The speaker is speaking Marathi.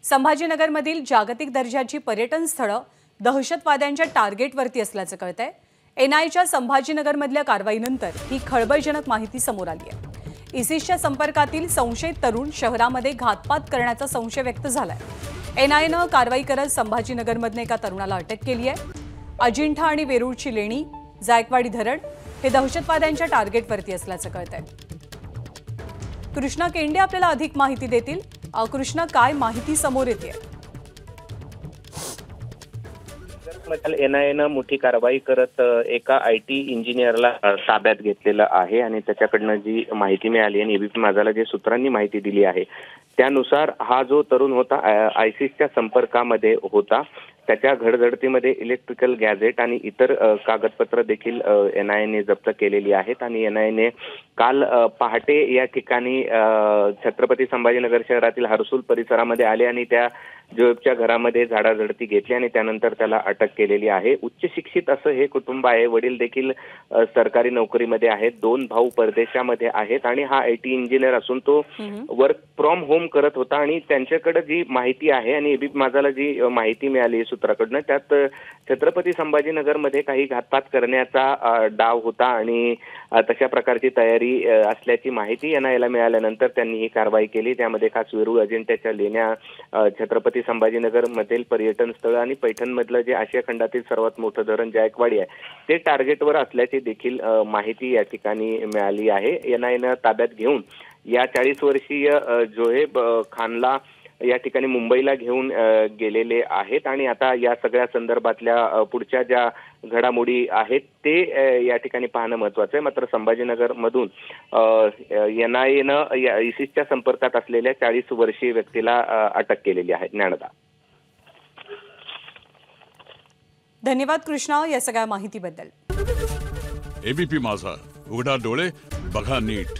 संभाजीनगरमधील जागतिक दर्जाची पर्यटन स्थळं दहशतवाद्यांच्या टार्गेटवरती असल्याचं कळतंय। एनआयच्या संभाजीनगरमधल्या कारवाईनंतर ही खळबळजनक माहिती समोर आली आहे। इसिसच्या संपर्कातील संशयित तरुण शहरामध्ये घातपात करण्याचा संशय व्यक्त झालाय। एनआयनं कारवाई करत संभाजीनगरमधल्या एका तरुणाला अटक केली आहे। अजिंठा आणि वेरूळची लेणी, जायकवाडी धरण हे दहशतवाद्यांच्या टार्गेटवरती असल्याचं कळतंय। कृष्णा केंडे आपल्याला अधिक माहिती देतील। कृष्णा, काय माहिती समोर येते? एनआयनं मोठी कारवाई करत एका आयटी इंजिनियरला ताब्यात घेतलेलं आहे आणि त्याच्याकडनं जी माहिती मिळाली आणि एबीपी माझाला जे सूत्रांनी माहिती दिली आहे त्यानुसार हा जो तरुण होता आयसिसच्या संपर्कामध्ये होता। त्याच्या घडधडतीमध्ये इलेक्ट्रिकल गॅजेट आणि इतर कागदपत्र देखील एनआयने जप्त केलेली आहेत आणि एनआयने काल पहाटे या ठिकाणी छत्रपती संभाजीनगर शहरातील हर्सुल परिसरामध्ये आले आणि त्या जोएबच्या घरामध्ये झाडाझडती घेतली आणि त्यानंतर त्याला अटक केलेली आहे। उच्च शिक्षित असं हे कुटुंब आहे। वडील देखील सरकारी नोकरीमध्ये आहेत, दोन भाऊ परदेशामध्ये आहेत आणि हा आयटी इंजिनियर असून तो वर्क फ्रॉम होम करत होता आणि त्यांच्याकडे जी माहिती आहे आणि एबीपी माझाला जी माहिती मिळाली सूत्राकडनं त्यात छत्रपती संभाजीनगरमध्ये काही घातपात करण्याचा डाव होता आणि तशा प्रकारची तयारी असल्याची माहिती एनआयला मिळाल्यानंतर त्यांनी ही कारवाई केली। त्यामध्ये खास वेरूळ अजिंठ्याच्या लेण्या, छत्रपती संभाजीनगर मधील पर्यटन स्थळ आणि पैठणमधलं जे आशिया खंडातील सर्वात मोठं धरण जायकवाडी आहे ते टार्गेटवर असल्याची देखील माहिती या ठिकाणी मिळाली आहे। एनआयनं ताब्यात घेऊन या 40 वर्षीय जोहेब खानला या ठिकाणी मुंबईला घेऊन गेलेले आहेत आणि आता या सगळ्या संदर्भातल्या पुढच्या ज्या घडामोडी आहेत ते या ठिकाणी पाहणं महत्त्वाचं आहे। मात्र संभाजीनगर मधून एनआयनं इसिसच्या संपर्कात असलेल्या 40 वर्षीय व्यक्तीला अटक केलेली आहे। ज्ञानदा, धन्यवाद कृष्णा या सगळ्या माहितीबद्दल। एबीपी माझा, उघडा डोळे बघा नीट।